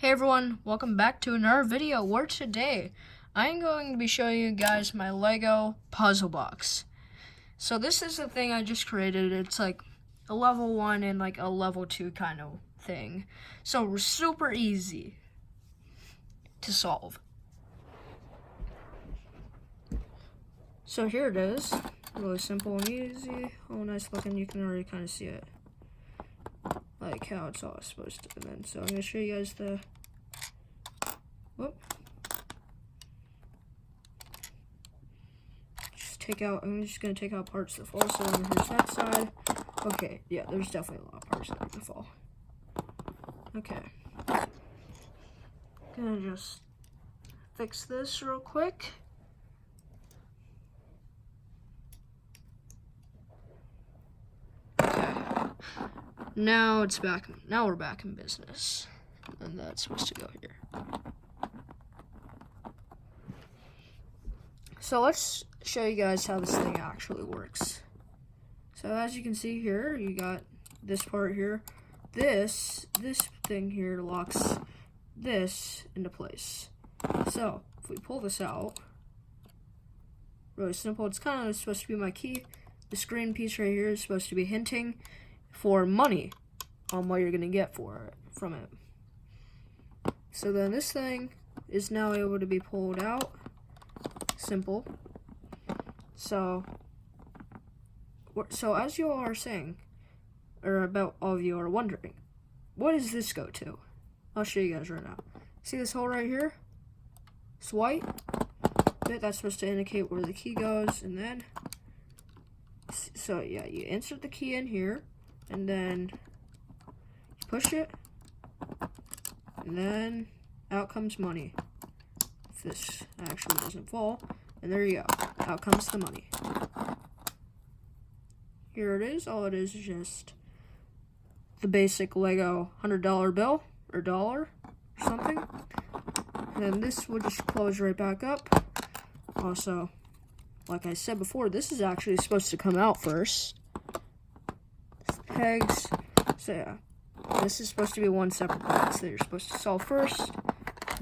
Hey everyone, welcome back to another video where today I'm going to be showing you guys my Lego puzzle box. So this is the thing I just created. It's like a level 1 and like a level 2 kind of thing. So super easy to solve. So here it is. Really simple and easy. Oh, nice looking. You can already kind of see it. Like how it's all supposed to. And then, so I'm going to show you guys the I'm just going to take out parts that fall, so here's that side. Okay, yeah, there's definitely a lot of parts that are going to fall. Okay. Gonna just fix this real quick. Okay. Now it's back. Now we're back in business. And that's supposed to go here. So let's show you guys how this thing actually works. So as you can see here, you got this part here. This thing here locks this into place. So if we pull this out, really simple. It's kind of supposed to be my key. This green piece right here is supposed to be hinting for money on what you're gonna get from it. So then this thing is now able to be pulled out. Simple. So as you all are saying, or about all of you are wondering, what does this go to? I'll show you guys right now. See this hole right here? It's white. That's supposed to indicate where the key goes, and then, so yeah, you insert the key in here, and then you push it, and then out comes money. If this actually doesn't fall, and there you go, out comes the money. Here it is. All it is just the basic Lego $100 bill or dollar or something. And then this will just close right back up. Also, like I said before, this is actually supposed to come out first. Pegs. So yeah, this is supposed to be one separate box that you're supposed to solve first.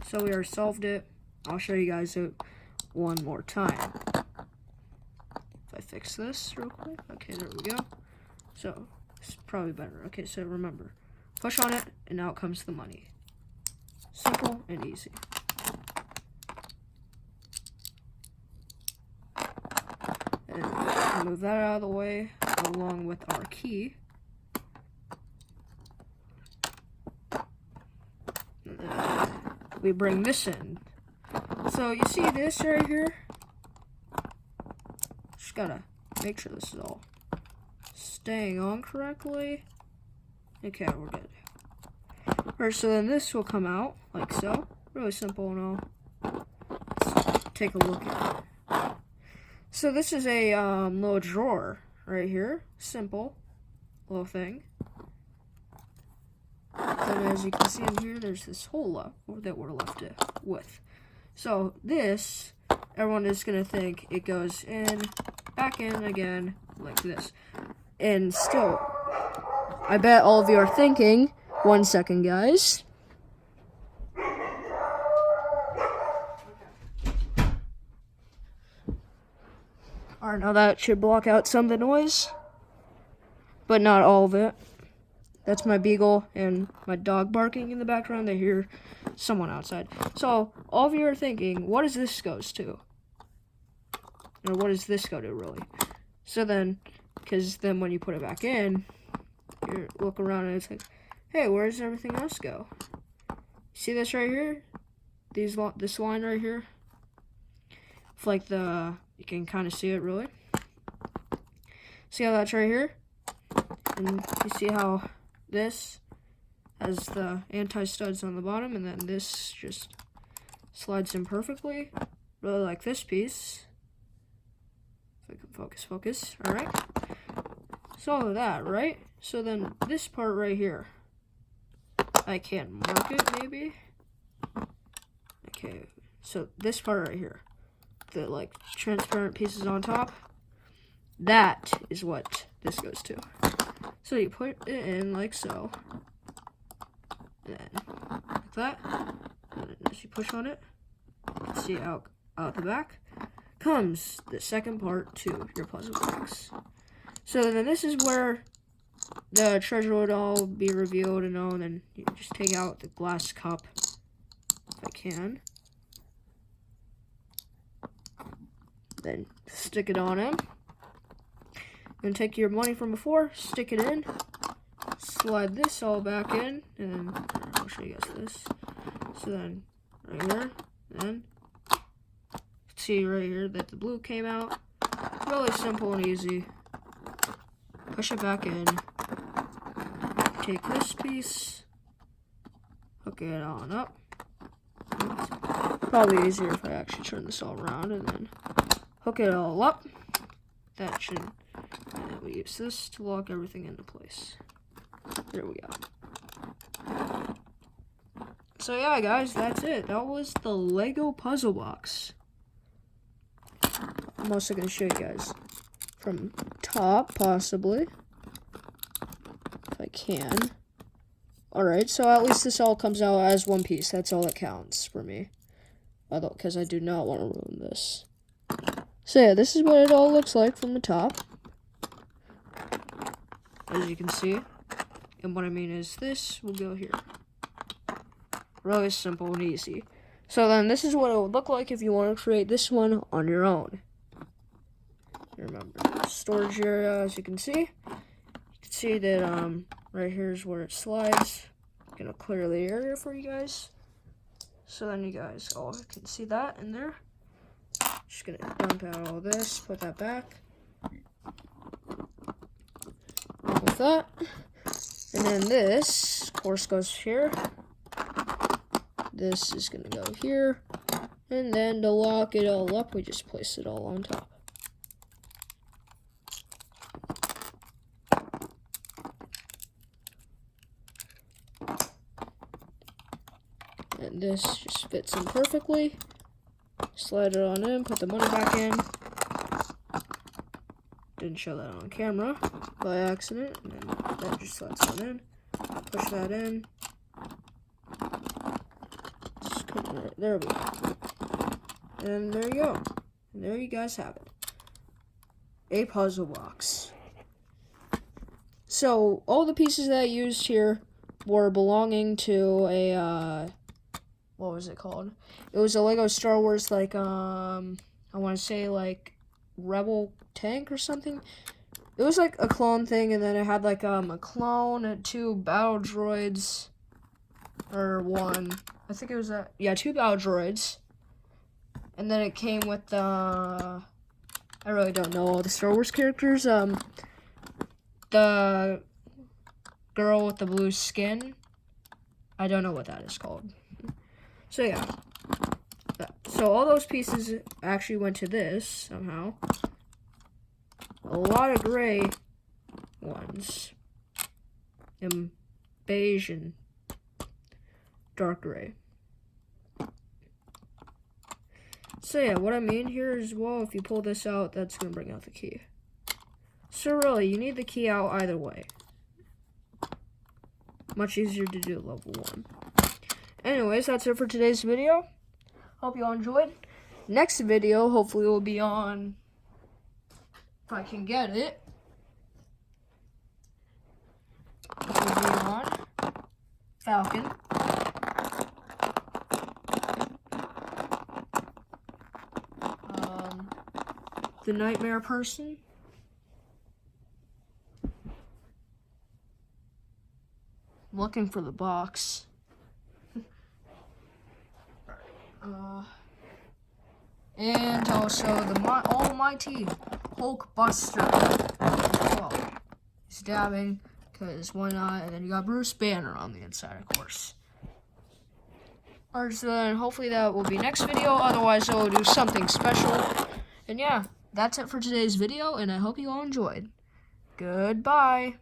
So we already solved it. I'll show you guys it one more time. If I fix this real quick. Okay, there we go. So it's probably better. Okay, so remember, push on it and out comes the money. Simple and easy. And move that out of the way along with our key. And then we bring this in. So you see this right here? Just gotta make sure this is all staying on correctly. Okay, we're good. Alright, so then this will come out like so. Really simple and all. Let's take a look at it. So this is a little drawer right here. Simple little thing. And as you can see in here, there's this hole that we're left with. So this, everyone is gonna think it goes in, back in again, like this. And still, I bet all of you are thinking, 1 second guys. Alright, now that should block out some of the noise, but not all of it. That's my beagle and my dog barking in the background. They hear someone outside. So, all of you are thinking, what does this goes to? Or what does this go to, really? So then, because then when you put it back in, you look around and it's like, hey, where does everything else go? See this right here? This line right here? It's like you can kind of see it, really. See how that's right here? And you see how this has the anti-studs on the bottom, and then this just slides in perfectly. Really like this piece. If I can focus. Alright. So all of that, right? So then this part right here, I can mark it maybe. Okay, so this part right here, the like transparent pieces on top, that is what this goes to. So you put it in like so. And then like that. And as you push on it, you can see out the back comes the second part to your puzzle box. So then this is where the treasure would all be revealed and all, and then you just take out the glass cup, if I can. Then stick it on him. Then take your money from before, stick it in, slide this all back in, and then I'll show you guys this. So then right here, then see right here that the blue came out. Really simple and easy. Push it back in. Take this piece, hook it on up. Probably easier if I actually turn this all around and then hook it all up. That should, and then we use this to lock everything into place. There we go. So yeah, guys, that's it. That was the Lego puzzle box. I'm also going to show you guys from top, possibly, if I can. Alright, so at least this all comes out as one piece. That's all that counts for me. Because I do not want to ruin this. So yeah, this is what it all looks like from the top. As you can see. And what I mean is this will go here. Really simple and easy. So then this is what it would look like if you want to create this one on your own. Remember, storage area, as you can see. You can see that right here is where it slides. I'm gonna clear the area for you guys. So then you guys all can see that in there. Just gonna dump out all this, put that back. Along with that. And then this, of course, goes here. This is gonna go here. And then to lock it all up, we just place it all on top. And this just fits in perfectly. Slide it on in, put the money back in. Didn't show that on camera by accident. And then that just slides on in. Push that in. Just come right, there we go. And there you go. And there you guys have it. A puzzle box. So all the pieces that I used here were belonging to a what was it called? It was a Lego Star Wars, like, I want to say, like, Rebel tank or something. It was, like, a clone thing, and then it had, like, a clone and 2 battle droids, or 1. I think it was, 2 battle droids. And then it came with the, I really don't know all the Star Wars characters. The girl with the blue skin. I don't know what that is called. So yeah, so all those pieces actually went to this somehow. A lot of gray ones, and beige and dark gray. So yeah, what I mean here is, well, if you pull this out, that's gonna bring out the key. So really, you need the key out either way. Much easier to do level 1. Anyways, that's it for today's video. Hope you all enjoyed. Next video, hopefully, will be on, if I can get it, will be on Falcon. The Nightmare Person. I'm looking for the box. And also the almighty Hulkbuster. Well, he's dabbing, because why not? And then you got Bruce Banner on the inside, of course. Alright, so then hopefully that will be next video. Otherwise, I will do something special. And yeah, that's it for today's video, and I hope you all enjoyed. Goodbye.